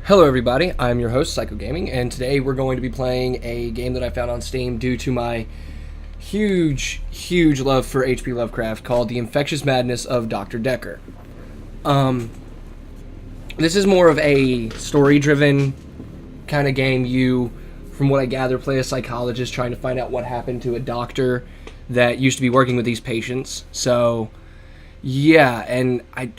Hello everybody, I'm your host, Psycho Gaming, and today we're going to be playing a game that I found on Steam due to my huge love for H.P. Lovecraft called The Infectious Madness of Dr. Dekker. This is more of a story-driven kind of game. You, from what I gather, play a psychologist trying to find out what happened to a doctor that used to be working with these patients. So, yeah, and I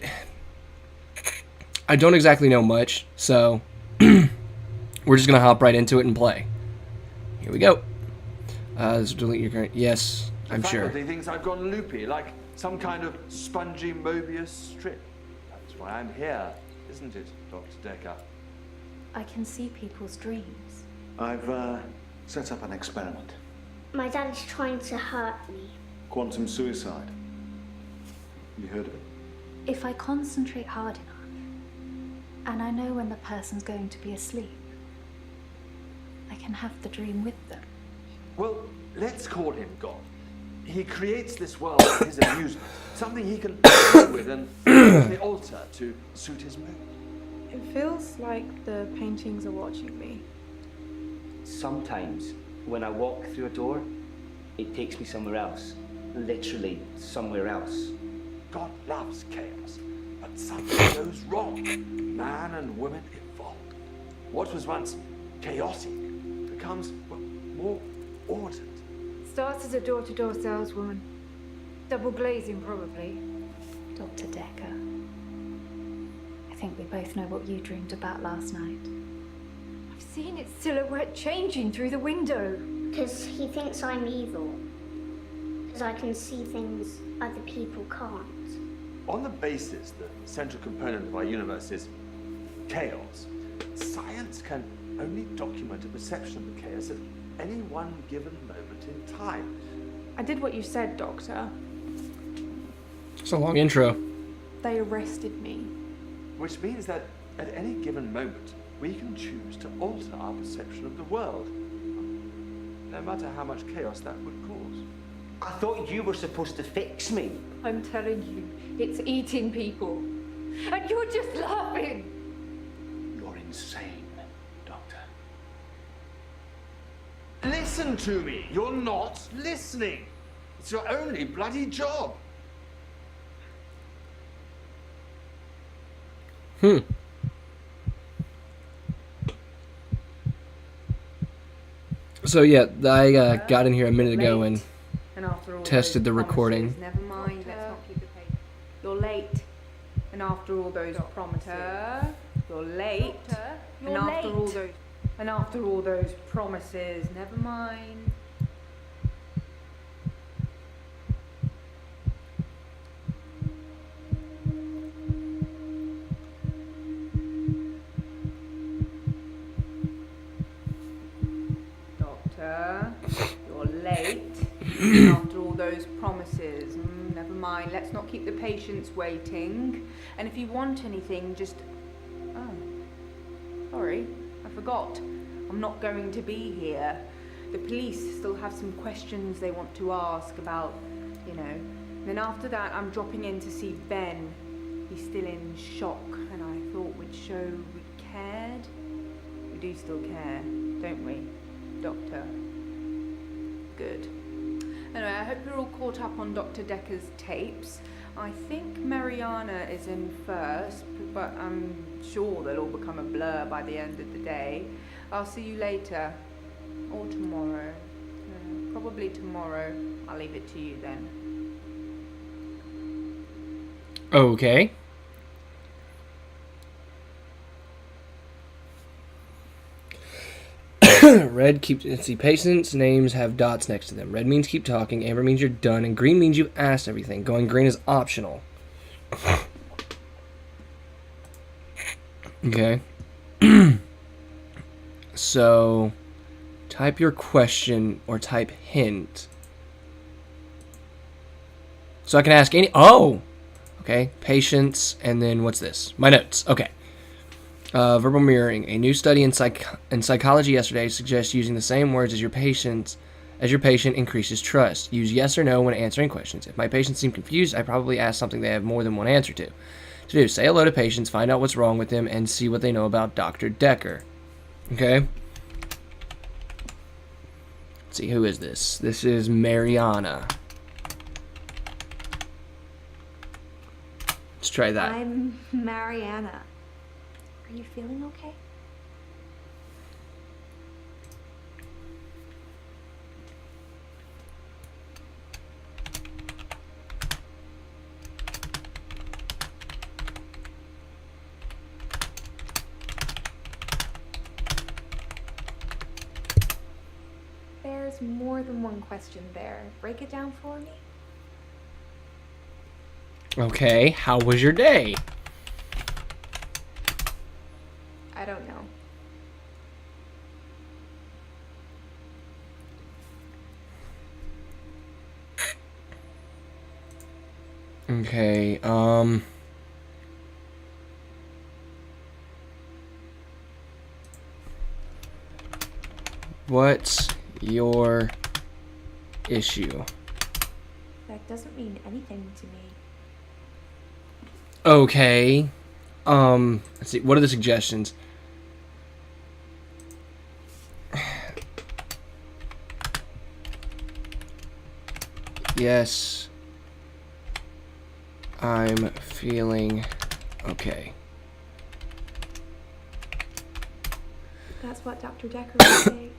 don't exactly know much, so we're just going to hop right into it and play. Here we go. Let's delete your current... Yes, I'm sure. The faculty thinks I've gone loopy, like some kind of spongy Mobius strip. That's why I'm here, isn't it, Dr. Dekker? I can see people's dreams. I've set up an experiment. My dad is trying to hurt me. Quantum suicide. You heard of it? If I concentrate hard enough, and I know when the person's going to be asleep, I can have the dream with them. Well, let's call him God. He creates this world for his amusement, something he can play with and alter to suit his mood. It feels like the paintings are watching me. Sometimes, when I walk through a door, it takes me somewhere else. Literally, somewhere else. God loves chaos, but something goes wrong. Man and woman evolve. What was once chaotic becomes, well, more ordered. Starts as a door-to-door saleswoman. Double glazing, probably. Dr. Dekker, I think we both know what you dreamed about last night. I've seen its silhouette changing through the window. Because he thinks I'm evil. Because I can see things other people can't. On the basis that the central component of our universe is chaos, science can only document a perception of the chaos at any one given moment in time. I did what you said, Doctor. It's a long intro. They arrested me. Which means that at any given moment, we can choose to alter our perception of the world, no matter how much chaos that would cause. I thought you were supposed to fix me. I'm telling you, it's eating people. And you're just laughing. You're insane, Doctor. Listen to me! You're not listening! It's your only bloody job! So yeah, I got in here a minute ago and after all tested the those recording. promises, never mind, let's not keep the pace. You're late. And after all those promises. You're late. You're and after all those promises, never mind. Doctor, you're late. And after all those promises, never mind. Let's not keep the patients waiting. And if you want anything, just... Oh, sorry, I forgot. I'm not going to be here. The police still have some questions they want to ask about, you know. And then after that, I'm dropping in to see Ben. He's still in shock, and I thought we'd show we cared. We do still care, don't we, Doctor? Good. Anyway, I hope you're all caught up on Dr. Dekker's tapes. I think Mariana is in first, but I'm sure they'll all become a blur by the end of the day. I'll see you later. Or tomorrow. Probably tomorrow. I'll leave it to you then. Okay. Red keeps... Let's see. Patients' names have dots next to them. Red means keep talking. Amber means you're done. And green means you've asked everything. Going green is optional. Okay. So, type your question or type hint. So I can ask any... Oh! Okay. Patients. And then what's this? My notes. Okay. Verbal mirroring. A new study in psychology yesterday suggests using the same words as your patient increases trust. Use yes or no when answering questions. If my patients seem confused, I probably asked something they have more than one answer to. to do. Say hello to patients, find out what's wrong with them, and see what they know about Dr. Dekker. Okay? Let's see, who is this? This is Mariana. Let's try that. I'm Mariana. Are you feeling okay? There's more than one question there. Break it down for me. Okay, how was your day? I don't know. Okay, what's your issue? That doesn't mean anything to me. Okay. Let's see. What are the suggestions? Yes. I'm feeling okay. That's what Dr. Dekker would say.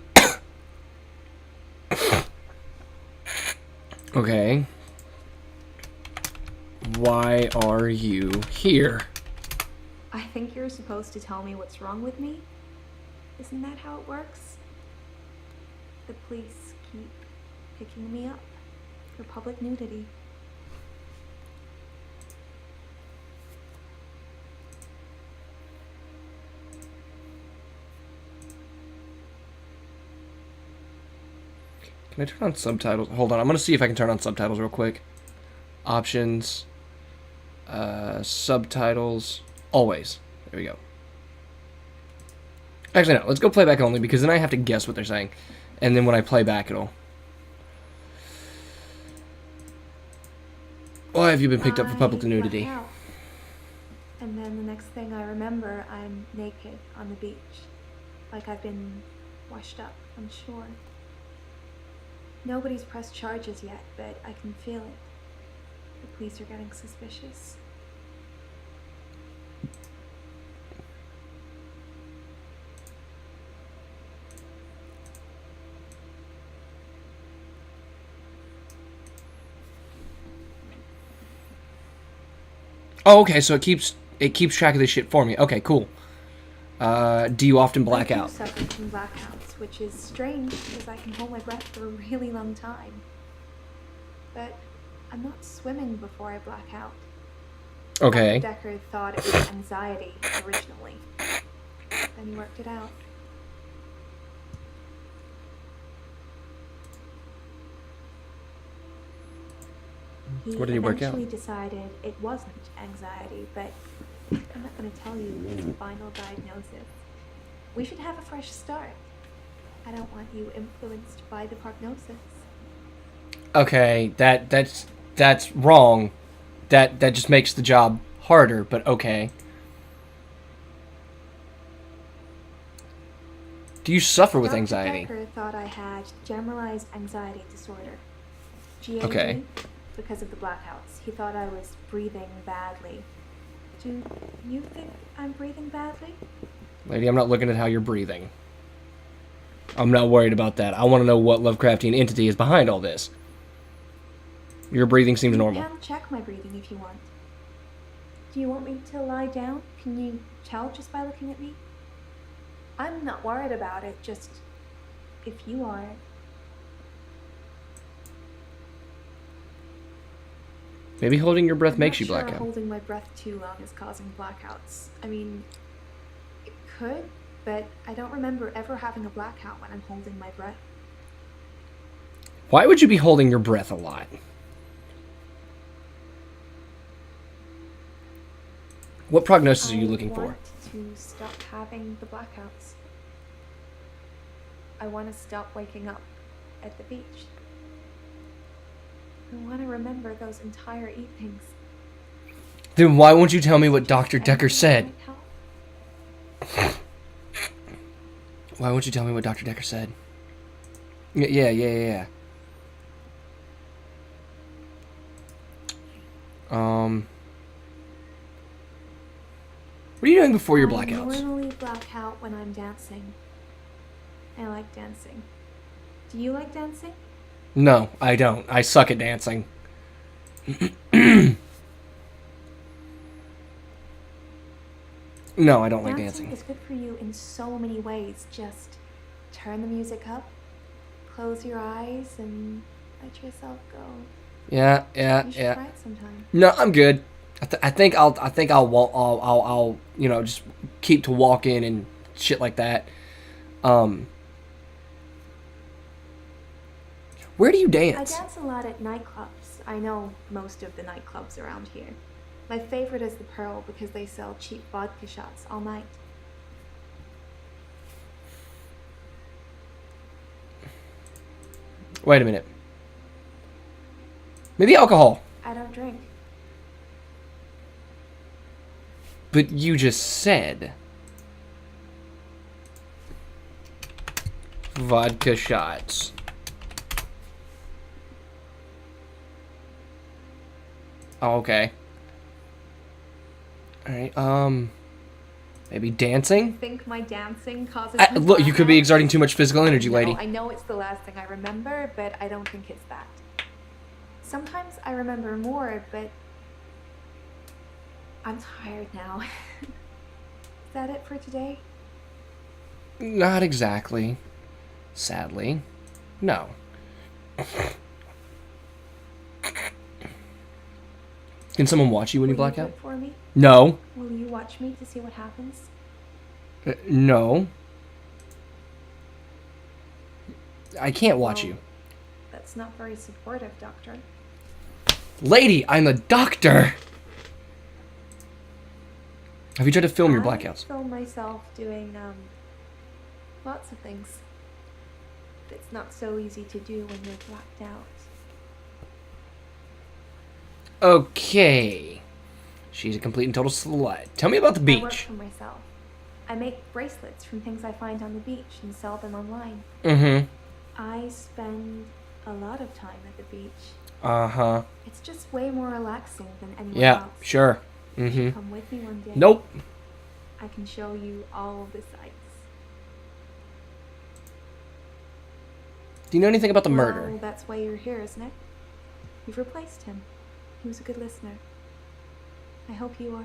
Okay. Why are you here? I think you're supposed to tell me what's wrong with me. Isn't that how it works? The police keep picking me up for public nudity. Can I turn on subtitles? Hold on, I'm gonna see if I can turn on subtitles real quick. Options. Subtitles. Always. There we go. Actually, no. Let's go playback only, because then I have to guess what they're saying. And then when I play back, it'll... Why have you been picked up for public nudity? Blacked out. And then the next thing I remember, I'm naked on the beach. Like I've been washed up on shore. Nobody's pressed charges yet, but I can feel it. The police are getting suspicious. Oh, okay, so it keeps track of this shit for me. Okay, cool. Do you often black I do out? suffer from blackouts, which is strange because I can hold my breath for a really long time. But I'm not swimming before I black out. Okay. Dr. Dekker thought it was anxiety originally. Then he worked it out. He What did he work out? eventually decided it wasn't anxiety, but I'm not going to tell you his final diagnosis. We should have a fresh start. I don't want you influenced by the prognosis. Okay, that's wrong. That just makes the job harder, but okay. Do you suffer with anxiety? Dr. Dekker thought I had generalized anxiety disorder. GAD, Okay. because of the blackouts. He thought I was breathing badly. Do you think I'm breathing badly? Lady, I'm not looking at how you're breathing. I'm not worried about that. I want to know what Lovecraftian entity is behind all this. Your breathing seems normal. You can check my breathing if you want. Do you want me to lie down? Can you tell just by looking at me? I'm not worried about it, just if you are. Maybe holding your breath makes you I'm not black sure out. holding my breath too long is causing blackouts. I mean, it could, but I don't remember ever having a blackout when I'm holding my breath. Why would you be holding your breath a lot? What prognosis are you looking I for? want to stop having the blackouts. I want to stop waking up at the beach. I want to remember those entire evenings. Then why won't you tell me what Dr. Dekker said? Why won't you tell me what Dr. Dekker said? Yeah. What are you doing before your I blackouts? normally black out when I'm dancing. I like dancing. Do you like dancing? No, I don't. I suck at dancing. No, I don't like Dancing dancing. is good for you in so many ways. Just turn the music up, close your eyes, and let yourself go. Yeah. You should try it sometime. No, I'm good. I think I'll just keep to walking and shit like that. Where do you I dance? dance a lot at nightclubs. I know most of the nightclubs around here. My favorite is the Pearl because they sell cheap vodka shots all night. Wait a minute. Maybe alcohol. I don't drink. But you just said vodka shots. Oh, okay. Alright, maybe dancing? Think my dancing causes me Look, you could be blackouts? exerting too much physical energy, lady. No, I know it's the last thing I remember, but I don't think it's that. Sometimes I remember more, but I'm tired now. Is that it for today? Not exactly. Sadly. No. Can someone watch you when you Will black do out? it for me? No. Will you watch me to see what happens? No. I can't watch you. That's not very supportive, Doctor. Lady, I'm a doctor! Have you tried to film your I blackouts? film myself doing, lots of things. It's not so easy to do when you're blacked out. Okay. She's a complete and total slut. Tell me about the I work beach. for myself. I make bracelets from things I find on the beach and sell them online. Mm-hmm. I spend a lot of time at the beach. Uh-huh. It's just way more relaxing than anywhere Yeah, else. sure. You should Mm-hmm. come with me one day. Nope. I can show you all of the sights. Do you know anything about the Well, murder? that's why you're here, isn't it? You've replaced him. He was a good listener. I hope you are.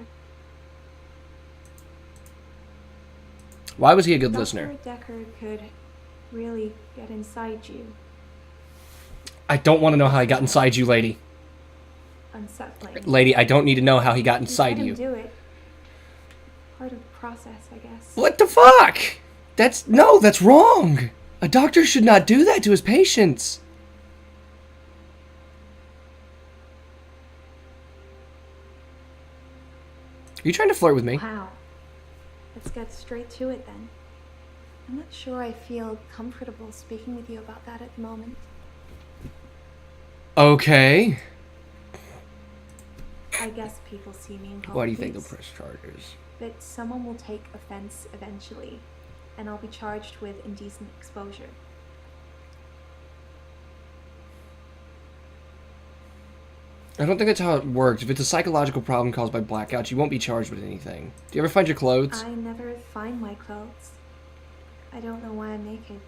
Why was he a good listener? Dr. Dekker could really get inside you. I don't want to know how he got inside you, lady. Unsettling. Lady, I don't need to know how he got inside Let him you. do it. Part of the process, I guess. What the fuck? That's wrong. A doctor should not do that to his patients. Are you trying to flirt with me? Wow. Let's get straight to it then. I'm not sure I feel comfortable speaking with you about that at the moment. Okay. I guess people see me in public. Why do you think they'll use, press charges? But someone will take offense eventually, and I'll be charged with indecent exposure. I don't think that's how it works. If it's a psychological problem caused by blackouts, you won't be charged with anything. Do you ever find your clothes? I never find my clothes. I don't know why I'm naked.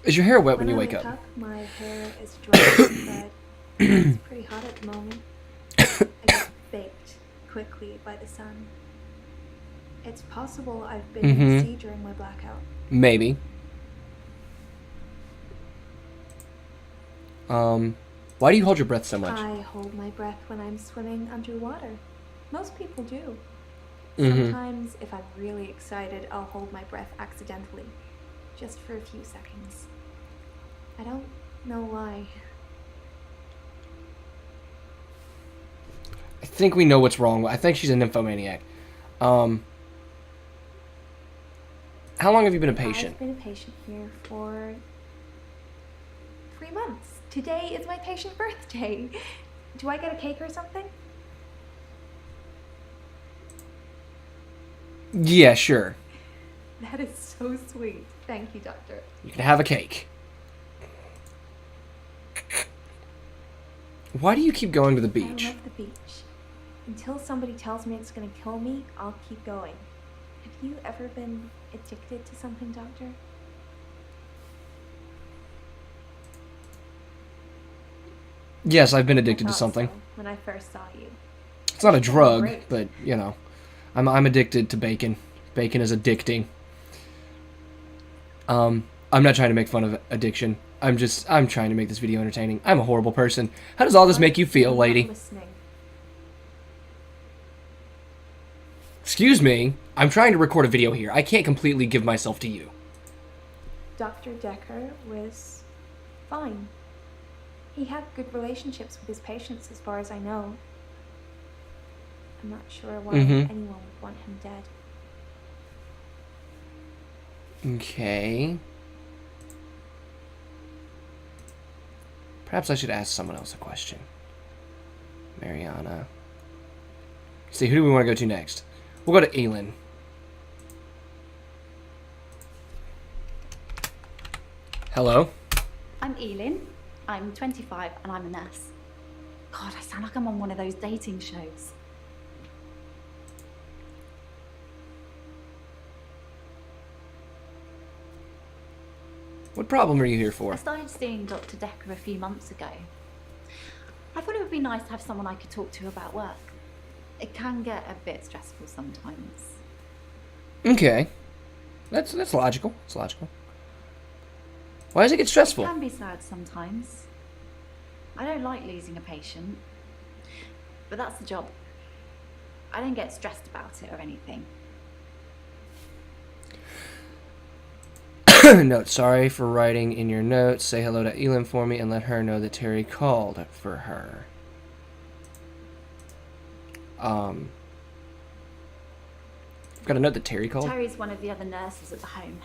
Is your hair wet when you I wake wake up? my hair is dry, but it's pretty hot at the moment. I get baked quickly by the sun. It's possible I've been in the sea during my blackout. Maybe. Why do you hold your breath so much? I hold my breath when I'm swimming underwater. Most people do. Mhm. Sometimes, if I'm really excited, I'll hold my breath accidentally, just for a few seconds. I don't know why. I think we know what's wrong. I think she's a nymphomaniac. How long have you been a patient? I've been a patient here for 3 months. Today is my patient birthday. Do I get a cake or something? Yeah, sure. That is so sweet. Thank you, doctor. You can have a cake. Why do you keep going to the beach? I love the beach. Until somebody tells me it's gonna kill me, I'll keep going. Have you ever been addicted to something, doctor? Yes, I've been addicted I to thought something. so when I first saw you. It's not a drug, Great. but you know, I'm addicted to bacon. Bacon is addicting. I'm not trying to make fun of addiction. I'm trying to make this video entertaining. I'm a horrible person. How does all this make you feel, I'm not lady? listening. Excuse me. I'm trying to record a video here. I can't completely give myself to you. Dr. Dekker was fine. He had good relationships with his patients, as far as I know. I'm not sure why anyone would want him dead. Okay. Perhaps I should ask someone else a question. Mariana. See, who do we want to go to next? We'll go to Elin. Hello? I'm Elin. I'm 25 and I'm a nurse. God, I sound like I'm on one of those dating shows. What problem are you here for? I started seeing Dr. Dekker a few months ago. I thought it would be nice to have someone I could talk to about work. It can get a bit stressful sometimes. Okay. That's logical. It's logical. Why does it get stressful? It can be sad sometimes. I don't like losing a patient. But that's the job. I don't get stressed about it or anything. Note, sorry for writing in your notes. Say hello to Elin for me and let her know that Terry called for her. I've got a note that Terry called. Terry's one of the other nurses at the home.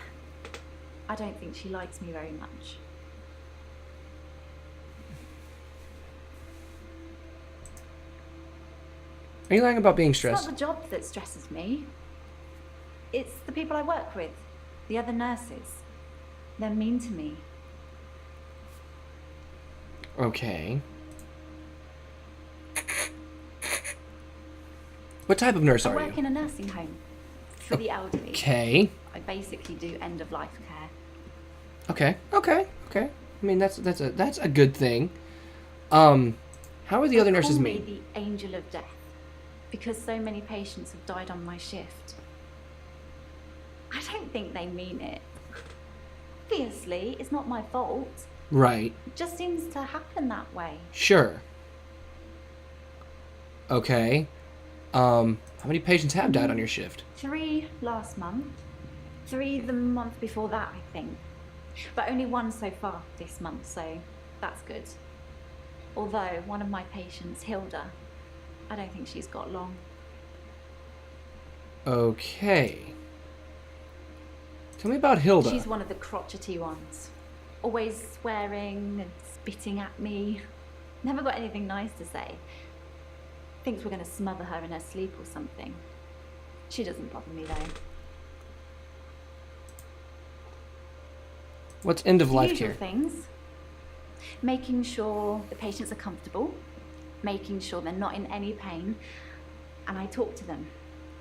I don't think she likes me very much. Are you lying about being It's stressed? not the job that stresses me. It's the people I work with, the other nurses. They're mean to me. Okay. What type of nurse I are work you? in a nursing home for the elderly. Okay. I basically do end of life care. Okay. I mean, that's a good thing. How are the other They nurses call me mean? the angel of death because so many patients have died on my shift. I don't think they mean it. Obviously, it's not my fault. Right. It just seems to happen that way. Sure. Okay. How many patients have died on your shift? 3 last month. 3 the month before that, I think. But only 1 so far this month, so that's good. Although one of my patients, Hilda, I don't think she's got long. Okay. Tell me about Hilda. She's one of the crotchety ones. Always swearing and spitting at me. Never got anything nice to say. Thinks we're going to smother her in her sleep or something. She doesn't bother me though. What's end of The life usual care? things. Making sure the patients are comfortable. Making sure they're not in any pain. And I talk to them.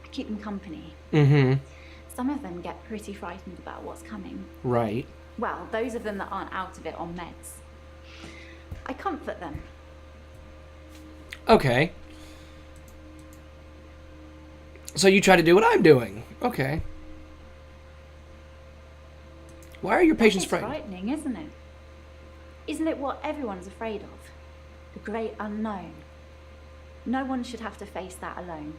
I keep them company. Mm-hmm. Some of them get pretty frightened about what's coming. Right. Well, those of them that aren't out of it on meds. I comfort them. Okay. So you try to do what I'm doing. Okay. Why are your patients It's frightened? frightening, isn't it? Isn't it what everyone's afraid of? The great unknown. No one should have to face that alone.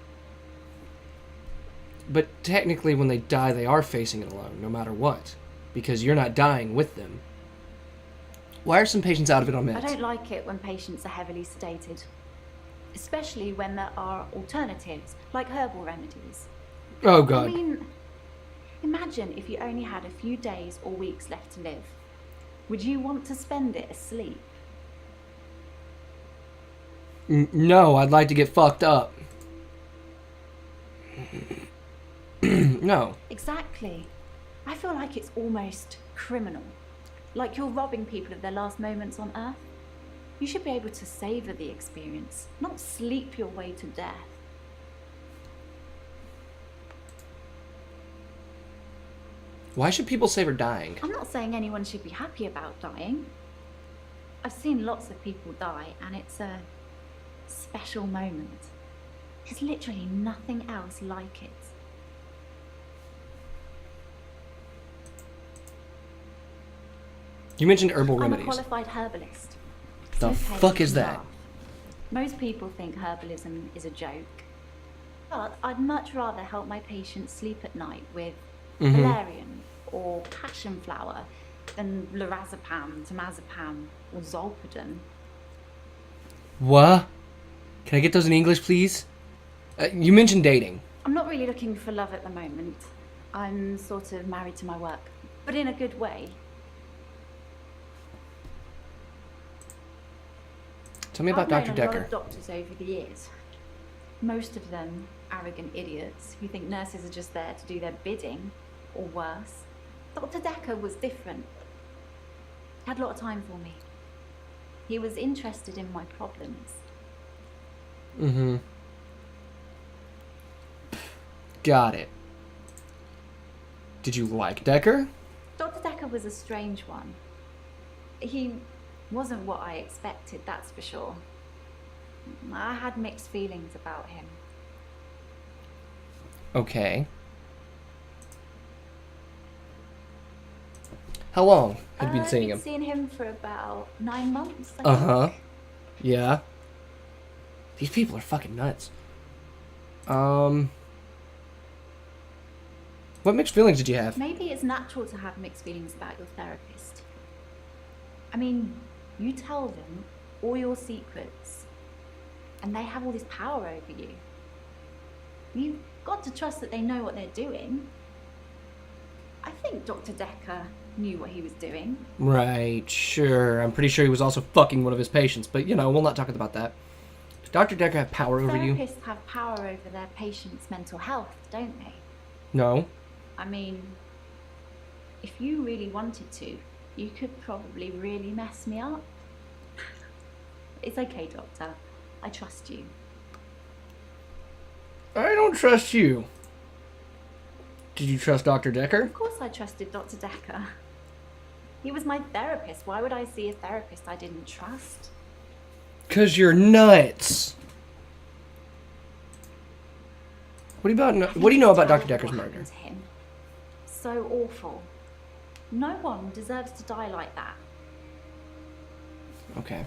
But technically, when they die, they are facing it alone, no matter what. Because you're not dying with them. Why are some patients out of it on meds? I don't like it when patients are heavily sedated. Especially when there are alternatives, like herbal remedies. Oh, God. I mean, Imagine if you only had a few days or weeks left to live. Would you want to spend it asleep? No, I'd like to get fucked up. No. Exactly. I feel like it's almost criminal. Like you're robbing people of their last moments on Earth. You should be able to savor the experience, not sleep your way to death. Why should people savor dying? I'm not saying anyone should be happy about dying. I've seen lots of people die, and it's a special moment. There's literally nothing else like it. You mentioned herbal I'm a remedies. qualified herbalist. The Okay, fuck is you that? laugh. Most people think herbalism is a joke. But I'd much rather help my patients sleep at night with valerian or passion flower than lorazepam, temazepam, or zolpidem. What? Can I get those in English, please? You mentioned dating. I'm not really looking for love at the moment. I'm sort of married to my work, but in a good way. Tell me about I've Dr. known a lot Dekker. of doctors over the years. Most of them arrogant idiots who think nurses are just there to do their bidding, or worse. Dr. Dekker was different. He had a lot of time for me. He was interested in my problems. Got it. Did you like Dekker? Dr. Dekker was a strange one. He wasn't what I expected, that's for sure. I had mixed feelings about him. Okay. How long had you been seeing him? I've been seeing him for about 9 months. I Uh-huh. think. Yeah. These people are fucking nuts. What mixed feelings did you have? Maybe it's natural to have mixed feelings about your therapist. I mean, you tell them all your secrets, and they have all this power over you. You've got to trust that they know what they're doing. I think Dr. Dekker knew what he was doing. Right, sure. I'm pretty sure he was also fucking one of his patients, but you know, we'll not talk about that. Does Dr. Dekker have power over you? Therapists have power over their patients' mental health, don't they? No. I mean, if you really wanted to, you could probably really mess me up. It's okay, Doctor. I trust you. I don't trust you. Did you trust Dr. Dekker? Of course I trusted Dr. Dekker. He was my therapist. Why would I see a therapist I didn't trust? 'Cause you're nuts. What do you know about Dr. Dekker's What murder? happened to him? So awful. No one deserves to die like that. Okay.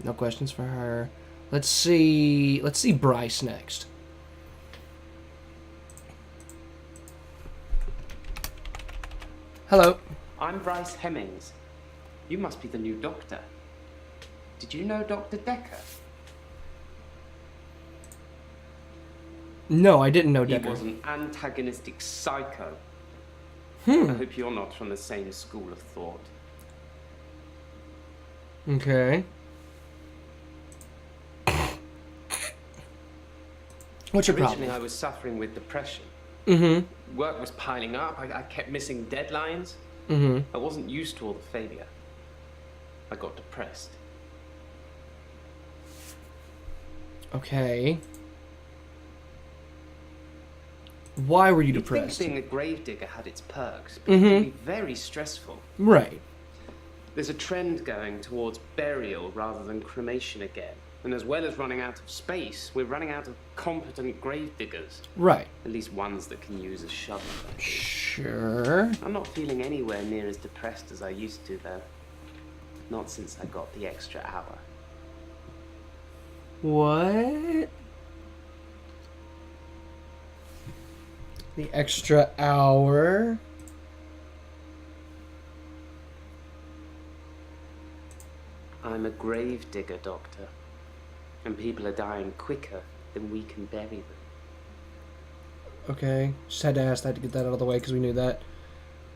No questions for her. Let's see Bryce next. Hello. I'm Bryce Hemmings. You must be the new doctor. Did you know Dr. Dekker? No, I didn't know He Dekker. was an antagonistic psycho. I hope you're not from the same school of thought. Okay. What's your Originally, problem? I was suffering with depression. Mm-hmm. Work was piling up. I kept missing deadlines. Mm-hmm. I wasn't used to all the failure. I got depressed. Okay. Why were you You'd think depressed? being a gravedigger had its perks, but it can be very stressful. Right. There's a trend going towards burial rather than cremation again. And as well as running out of space, we're running out of competent gravediggers. Right. At least ones that can use a shovel. Sure. I'm not feeling anywhere near as depressed as I used to, though. Not since I got the extra hour. What? The extra hour? I'm a gravedigger, Doctor. And people are dying quicker than we can bury them. Okay, just had to ask that to get that out of the way because we knew that.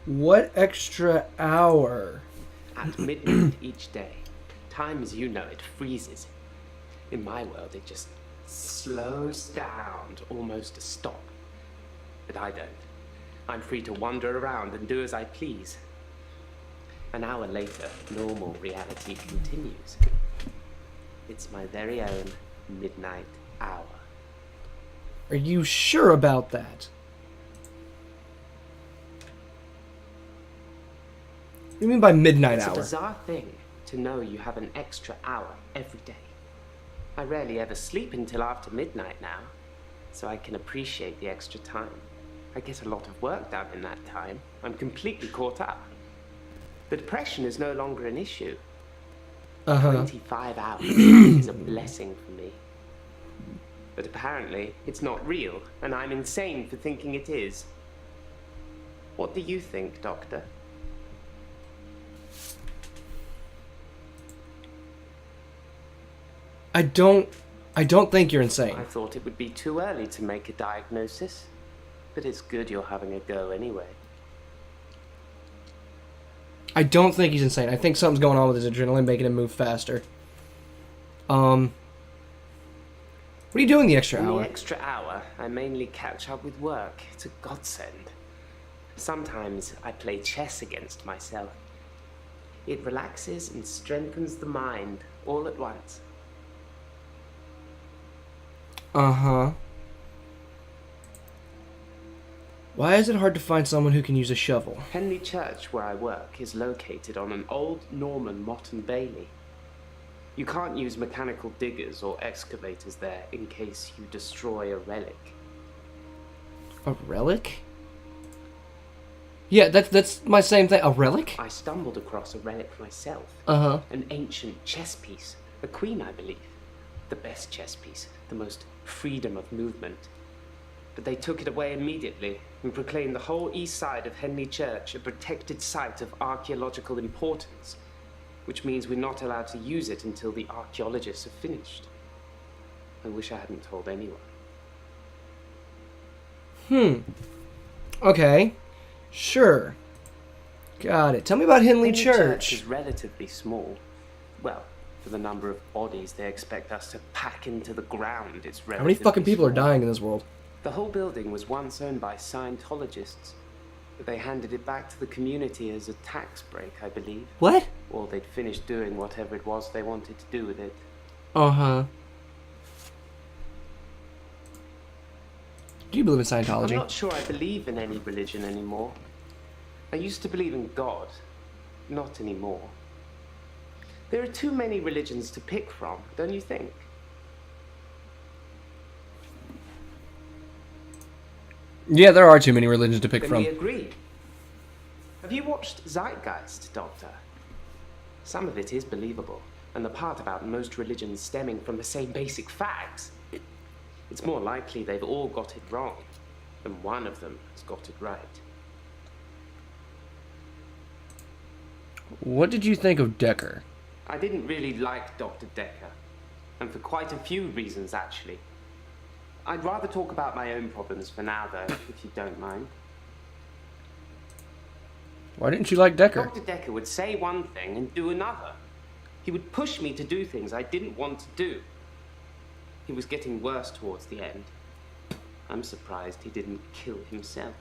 What extra hour? At midnight each day, time as you know it freezes. In my world, it just slows down to almost a stop. But I don't. I'm free to wander around and do as I please. An hour later, normal reality continues. It's my very own midnight hour. Are you sure about that? What do you mean by midnight hour? It's a bizarre thing to know you have an extra hour every day. I rarely ever sleep until after midnight now, so I can appreciate the extra time. I get a lot of work done in that time. I'm completely caught up. The depression is no longer an issue. 25 hours is a blessing for me. But apparently, it's not real, and I'm insane for thinking it is. What do you think, Doctor? I don't think you're insane. I thought it would be too early to make a diagnosis, but it's good you're having a go anyway. I don't think he's insane. I think something's going on with his adrenaline making him move faster. What are you doing the extra In hour? the extra hour, I mainly catch up with work. It's a godsend. Sometimes I play chess against myself. It relaxes and strengthens the mind all at once. Uh-huh. Why is it hard to find someone who can use a shovel? Henley Church, where I work, is located on an old Norman motte and bailey. You can't use mechanical diggers or excavators there in case you destroy a relic. A relic? Yeah, that's my same thing. A relic? I stumbled across a relic myself. Uh-huh. An ancient chess piece. A queen, I believe. The best chess piece. The most freedom of movement. But they took it away immediately and proclaimed the whole east side of Henley Church a protected site of archaeological importance, which means we're not allowed to use it until the archaeologists have finished. I wish I hadn't told anyone. Okay. Sure. Got it. Tell me about Henley Henley Church. is relatively small. Well, for the number of bodies they expect us to pack into the ground, it's relatively How many fucking people are small. dying in this world? The whole building was once owned by Scientologists, but they handed it back to the community as a tax break, I believe. What? Or they'd finished doing whatever it was they wanted to do with it. Uh-huh. Do you believe in Scientology? I'm not sure I believe in any religion anymore. I used to believe in God. Not anymore. There are too many religions to pick from, don't you think? Yeah, there are too many religions to pick Then from. we agree. Have you watched Zeitgeist, Doctor? Some of it is believable, and the part about most religions stemming from the same basic facts. It's more likely they've all got it wrong, than one of them has got it right. What did you think of Dekker? I didn't really like Dr. Dekker, and for quite a few reasons, actually. I'd rather talk about my own problems for now, though, if you don't mind. Why didn't you like Dekker? Dr. Dekker would say one thing and do another. He would push me to do things I didn't want to do. He was getting worse towards the end. I'm surprised he didn't kill himself.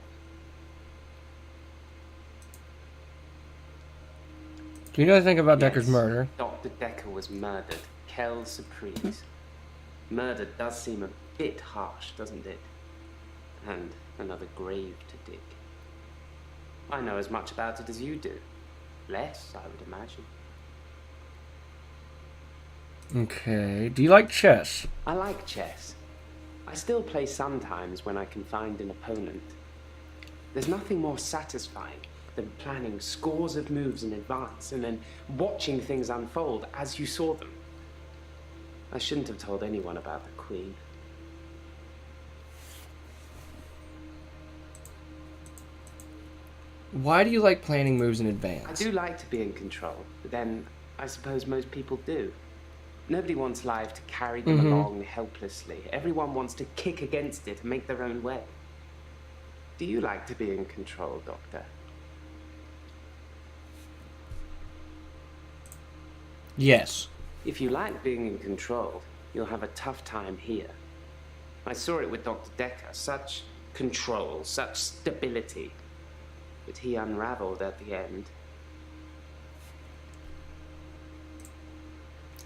Do you know anything about Yes, Dekker's murder? Dr. Dekker was murdered. Quelle surprise. Murder does seem a bit harsh, doesn't it? And another grave to dig. I know as much about it as you do. Less, I would imagine. Okay. Do you like chess? I like chess. I still play sometimes when I can find an opponent. There's nothing more satisfying than planning scores of moves in advance and then watching things unfold as you saw them. I shouldn't have told anyone about the Queen. Why do you like planning moves in I advance? do like to be in control, but then I suppose most people do. Nobody wants life to carry them along helplessly. Everyone wants to kick against it and make their own way. Do you like to be in control, Doctor? Yes. If you like being in control, you'll have a tough time here. I saw it with Dr. Dekker. Such control, such stability. But he unraveled at the end.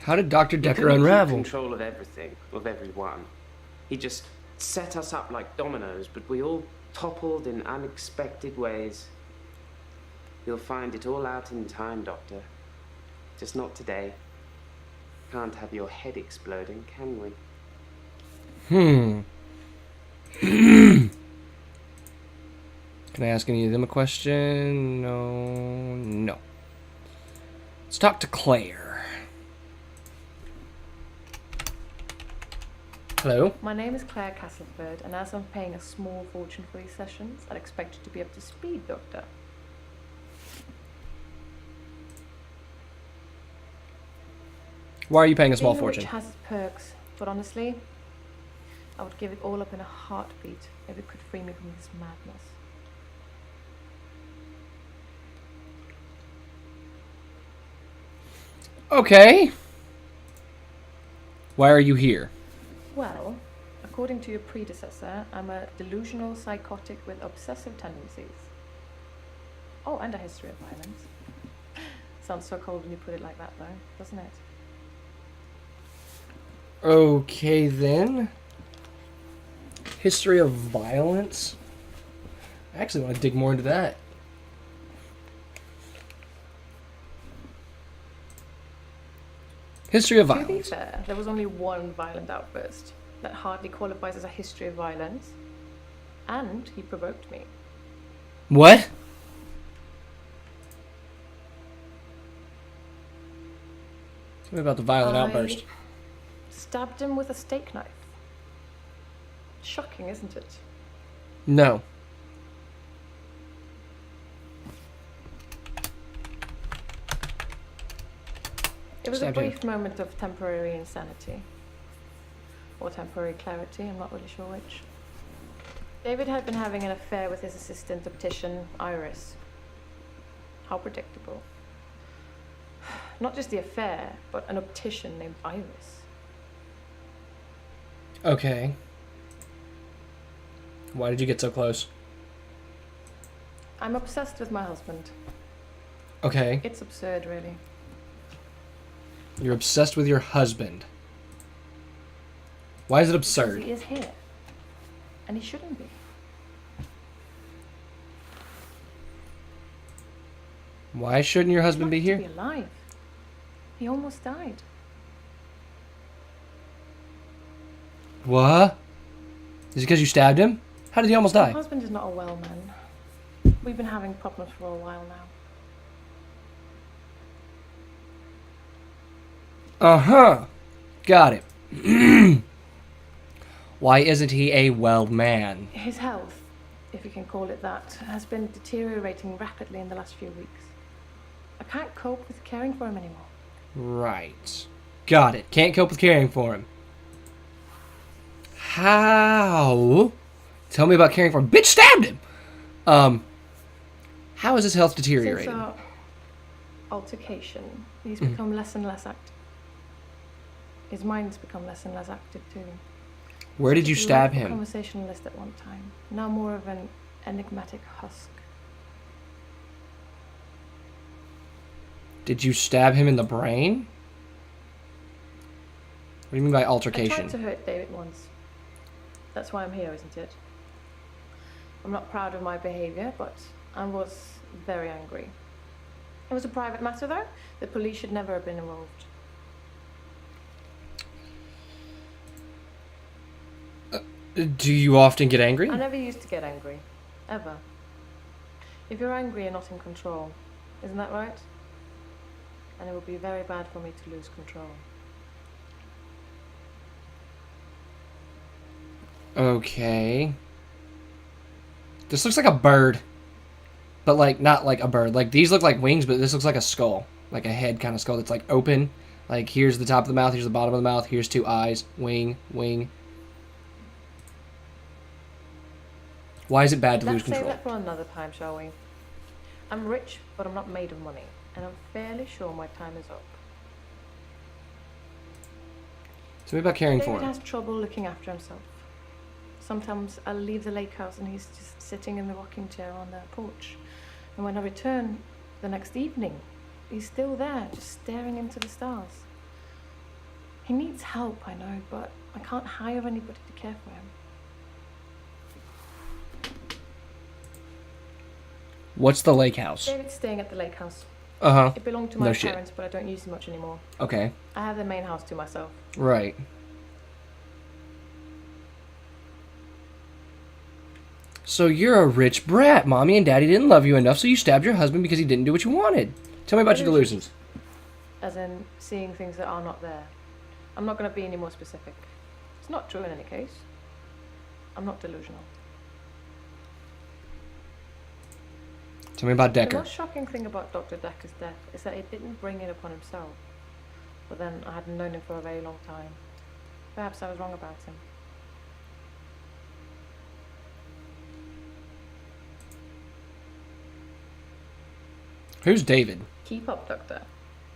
How did Dr. He Dekker couldn't unravel? keep control of everything, of everyone. He just set us up like dominoes, but we all toppled in unexpected ways. You'll find it all out in time, Doctor. Just not today. Can't have your head exploding, can we? Can I ask any of them a question? No. Let's talk to Claire. Hello? My name is Claire Castleford, and as I'm paying a small fortune for these sessions, I'd expect you to be up to speed, Doctor. Why are you paying a small Being rich fortune? has its perks, but honestly, I would give it all up in a heartbeat if it could free me from this madness. Okay. Why are you here? Well, according to your predecessor, I'm a delusional psychotic with obsessive tendencies. Oh, and a history of violence. Sounds so cold when you put it like that, though, doesn't it? Okay, then. History of violence? I actually want to dig more into that. History of To be violence. fair, there was only one violent outburst that hardly qualifies as a history of violence, and he provoked me. What? Tell me about the violent outburst. Stabbed him with a steak knife. Shocking, isn't it? No. It was a Stabbed him. brief moment of temporary insanity. Or temporary clarity, I'm not really sure which. David had been having an affair with his assistant optician, Iris. How predictable. Not just the affair, but an optician named Iris. Okay. Why did you get so close? I'm obsessed with my husband. Okay. It's absurd, really. You're obsessed with your husband. Why is it Because absurd? he is here. And he shouldn't be. Why shouldn't your husband be He's here? lucky to be alive. He almost died. What? Is it because you stabbed him? How did he almost My die? husband is not a well man. We've been having problems for a while now. Uh-huh. Got it. Why isn't he a well man? His health, if you can call it that, has been deteriorating rapidly in the last few weeks. I can't cope with caring for him anymore. Right. Got it. Can't cope with caring for him. How? Tell me about caring for him. Bitch stabbed him! How is his health Since deteriorating? our altercation, he's become less and less active. His mind's become less and less active too. Where did you He was stab like a him? conversationalist at one time. Now more of an enigmatic husk. Did you stab him in the brain? What do you mean by I altercation? tried to hurt David once. That's why I'm here, isn't it? I'm not proud of my behavior, but I was very angry. It was a private matter, though. The police should never have been involved. Do you often get angry? I never used to get angry. Ever. If you're angry, you're not in control. Isn't that right? And it would be very bad for me to lose control. Okay. This looks like a bird. But, like, not like a bird. Like, these look like wings, but this looks like a skull. Like a head kind of skull that's, like, open. Like, here's the top of the mouth, here's the bottom of the mouth, here's 2 eyes, wing, wing. Why is it bad to lose Let's save control? that for another time, shall we? I'm rich, but I'm not made of money, and I'm fairly sure my time is up. Tell me about caring for David him. has trouble looking after himself. Sometimes I'll leave the lake house and he's just sitting in the rocking chair on the porch. And when I return the next evening, he's still there, just staring into the stars. He needs help, I know, but I can't hire anybody to care for him. What's the lake house? David's staying at the lake house. Uh-huh. It belonged to No my shit. parents, but I don't use it much anymore. Okay. I have the main house to myself. Right. So you're a rich brat. Mommy and Daddy didn't love you enough, so you stabbed your husband because he didn't do what you wanted. Tell me about your delusions. As in seeing things that are not there. I'm not going to be any more specific. It's not true in any case. I'm not delusional. Tell me about The Dekker. most shocking thing about Dr. Dekker's death is that he didn't bring it upon himself. But then I hadn't known him for a very long time. Perhaps I was wrong about him. Who's David? Keep up, Doctor.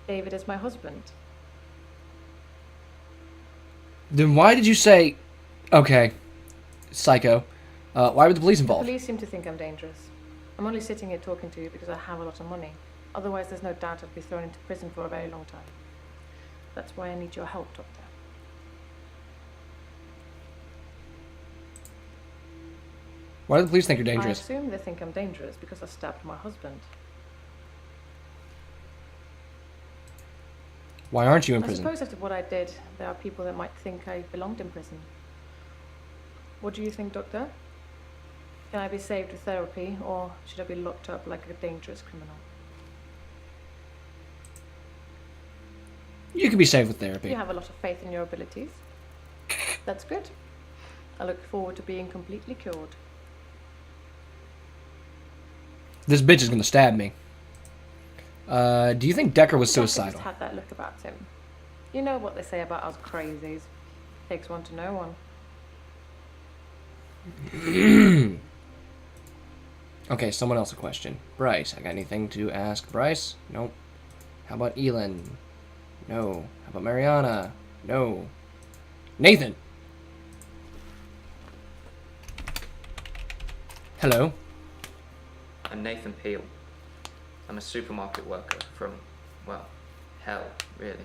David is my husband. Then why did you say... Okay. Psycho. Why were the police The involved? police seem to think I'm dangerous. I'm only sitting here talking to you because I have a lot of money. Otherwise, there's no doubt I'd be thrown into prison for a very long time. That's why I need your help, Doctor. Why do the police think you're I dangerous? assume they think I'm dangerous because I stabbed my husband. Why aren't you in I prison? suppose after what I did, there are people that might think I belonged in prison. What do you think, Doctor? Can I be saved with therapy, or should I be locked up like a dangerous criminal? You can be saved with therapy. You have a lot of faith in your abilities. That's good. I look forward to being completely cured. This bitch is gonna stab me. Do you think Dekker was Dekker suicidal? just had that look about him. You know what they say about us crazies. Takes one to know one. Okay, someone else a question. Bryce, I got anything to ask Bryce? Nope. How about Elin? No. How about Mariana? No. Nathan! Hello. I'm Nathan Peel. I'm a supermarket worker from, well, hell, really.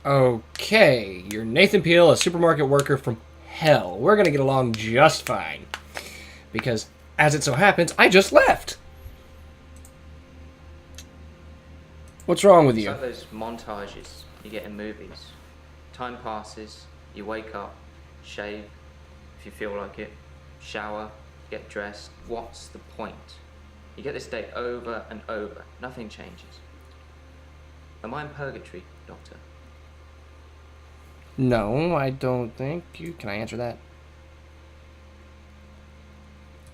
Okay, you're Nathan Peel, a supermarket worker from hell. We're gonna get along just fine. Because, as it so happens, I just left! What's wrong with It's you? like those montages you get in movies. Time passes, you wake up, shave, if you feel like it, shower, get dressed. What's the point? You get this day over and over. Nothing changes. Am I in purgatory, Doctor? No, I don't think you... Can I answer that?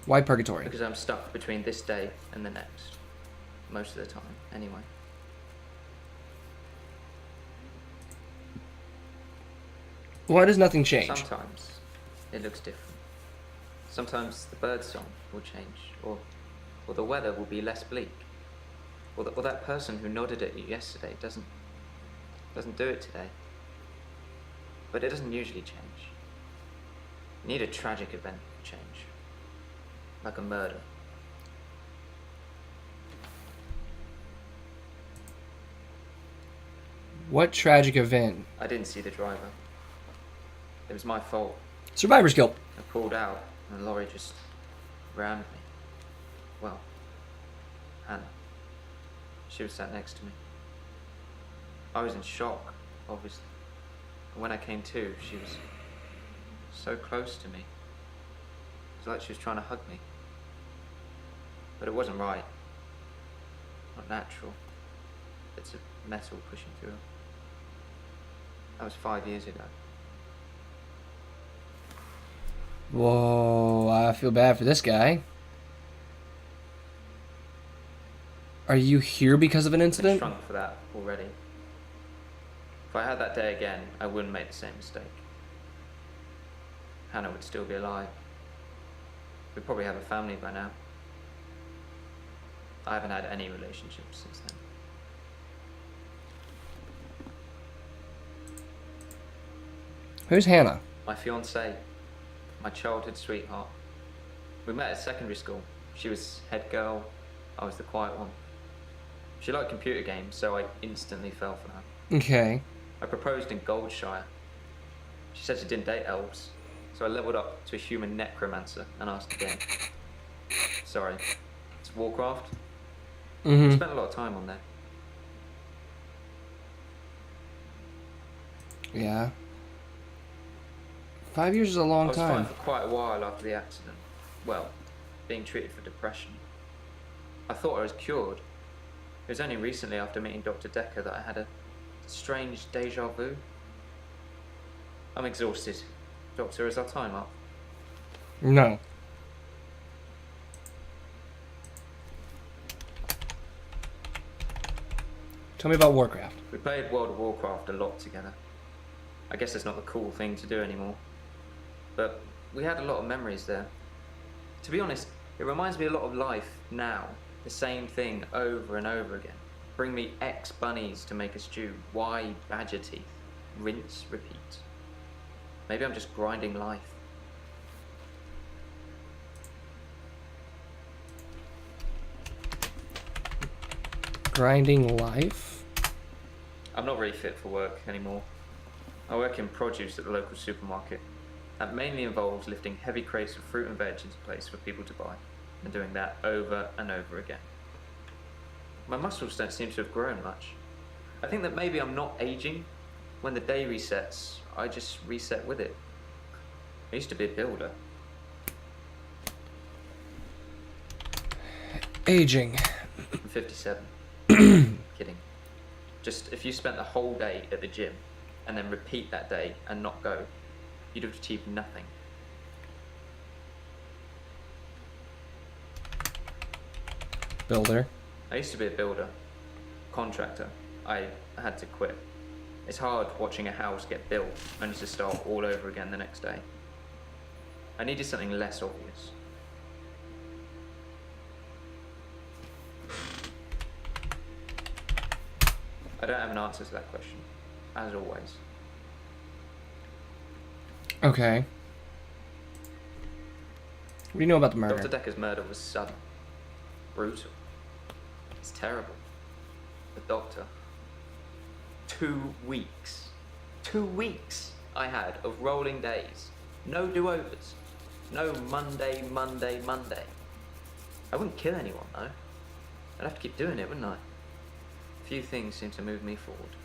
Why purgatory? Because I'm stuck between this day and the next. Most of the time, anyway. Why does nothing change? Sometimes it looks different. Sometimes the bird song will change, or the weather will be less bleak. Or that person who nodded at you yesterday doesn't do it today. But it doesn't usually change. You need a tragic event to change. Like a murder. What tragic event? I didn't see the driver. It was my fault. Survivor's guilt. I pulled out and the lorry just rammed me. Well, Hannah. She was sat next to me. I was in shock, obviously. And when I came to, she was so close to me. It was like she was trying to hug me. But it wasn't right. Not natural. It's a metal pushing through her. That was 5 years ago. Whoa, I feel bad for this guy. Are you here because of an I've incident? shrunk for that already. If I had that day again, I wouldn't make the same mistake. Hannah would still be alive. We'd probably have a family by now. I haven't had any relationships since then. Who's Hannah? My fiancée, my childhood sweetheart. We met at secondary school. She was head girl, I was the quiet one. She liked computer games, so I instantly fell for her. Okay. I proposed in Goldshire. She said she didn't date elves, so I leveled up to a human necromancer and asked again. Sorry, it's Warcraft. Mm-hmm. I spent a lot of time on there. Yeah. 5 years is a long I was time. fine for quite a while after the accident. Well, being treated for depression. I thought I was cured. It was only recently after meeting Dr. Dekker that I had a strange deja vu. I'm exhausted. Doctor, is our time up? No. Tell me about Warcraft. We played World of Warcraft a lot together. I guess it's not the cool thing to do anymore. But we had a lot of memories there. To be honest, it reminds me a lot of life now. The same thing over and over again. Bring me X bunnies to make a stew. Y badger teeth. Rinse, repeat. Maybe I'm just grinding life. Grinding life? I'm not really fit for work anymore. I work in produce at the local supermarket. That mainly involves lifting heavy crates of fruit and veg into place for people to buy, and doing that over and over again. My muscles don't seem to have grown much. I think that maybe I'm not aging. When the day resets, I just reset with it. I used to be a builder. Aging. I'm 57. Kidding. Just if you spent the whole day at the gym and then repeat that day and not go, you'd have achieved nothing. Builder. I used to be a builder, contractor. I had to quit. It's hard watching a house get built only to start all over again the next day. I needed something less obvious. I don't have an answer to that question, as always. Okay. What do you know about the murder? Dr. Dekker's murder was sudden, brutal. It's terrible. The doctor. 2 weeks. 2 weeks I had of rolling days. No do-overs. No Monday, Monday, Monday. I wouldn't kill anyone, though. I'd have to keep doing it, wouldn't I? Few things seem to move me forward.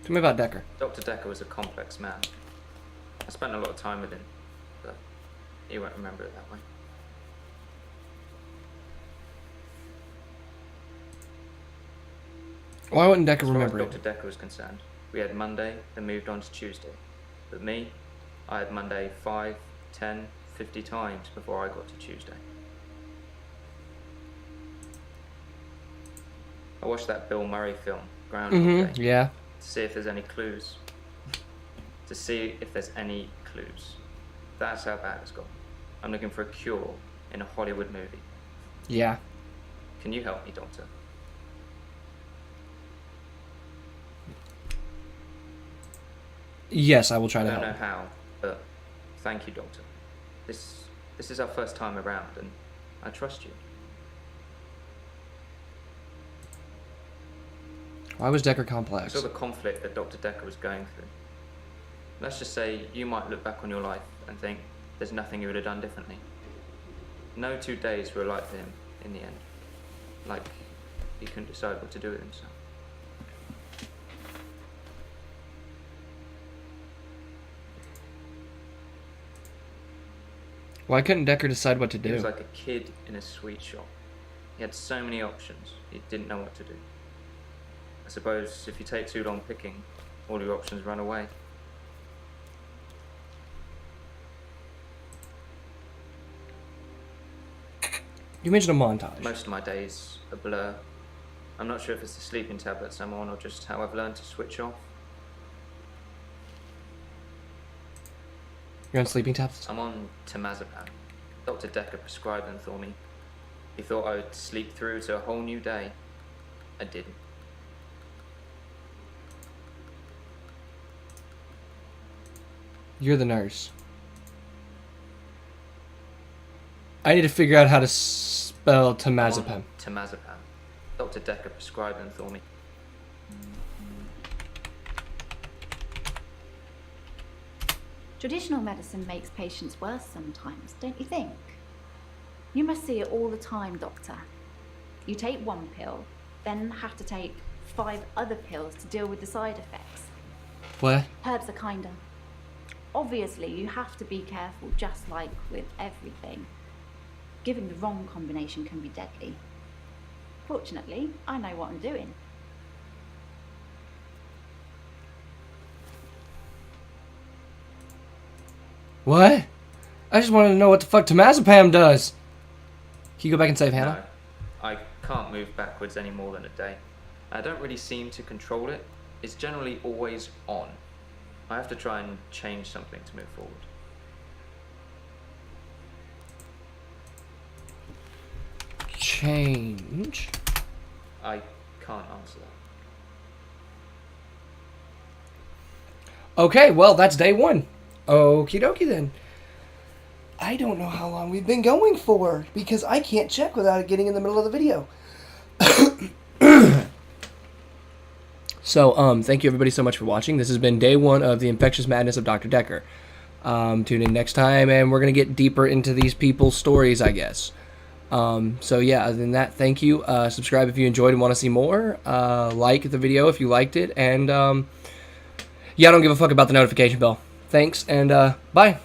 Tell me about Dekker. Dr. Dekker was a complex man. I spent a lot of time with him, but he won't remember it that way. Why wouldn't Dekker As far remember as it? Dr. Dekker was concerned, we had Monday, then moved on to Tuesday. But me, I had Monday 5, 10, 50 times before I got to Tuesday. I watched that Bill Murray film, Groundhog Day, Yeah. to see if there's any clues. To see if there's any clues. That's how bad it's got. I'm looking for a cure in a Hollywood movie. Yeah. Can you help me, Doctor? Yes, I will try I to don't help. know how, but thank you, Doctor. This is our first time around, and I trust you. Why was Dekker I complex? saw the conflict that Dr. Dekker was going through. Let's just say you might look back on your life and think there's nothing you would have done differently. No 2 days were alike for him in the end. Like he couldn't decide what to do with himself. Why couldn't Dekker decide what to He do? was like a kid in a sweet shop. He had so many options, he didn't know what to do. I suppose if you take too long picking, all your options run away. You mentioned a montage. Most of my days a blur. I'm not sure if it's the sleeping tablets I'm on or just how I've learned to switch off. You're on sleeping tablets? I'm on temazepam. Dr. Dekker prescribed them for me. He thought I would sleep through to a whole new day. I didn't. You're the nurse. I need to figure out how to spell temazepam. Temazepam. Dr. Dekker prescribed them for me. Traditional medicine makes patients worse sometimes, don't you think? You must see it all the time, Doctor. You take one pill, then have to take 5 other pills to deal with the side effects. What? Herbs are kinder. Obviously, you have to be careful, just like with everything. Giving the wrong combination can be deadly. Fortunately, I know what I'm doing. What? I just wanted to know what the fuck temazepam does. Can you go back and save Hannah? No, I can't move backwards any more than a day. I don't really seem to control it. It's generally always on. I have to try and change something to move forward. Change? I can't answer that. Okay, well, that's day 1. Okie dokie then. I don't know how long we've been going for, because I can't check without it getting in the middle of the video. So, thank you everybody so much for watching. This has been day 1 of the Infectious Madness of Dr. Dekker. Tune in next time, and we're going to get deeper into these people's stories, I guess. So yeah, other than that, thank you. Subscribe if you enjoyed and want to see more. Like the video if you liked it, and yeah, I don't give a fuck about the notification bell. Thanks, and bye.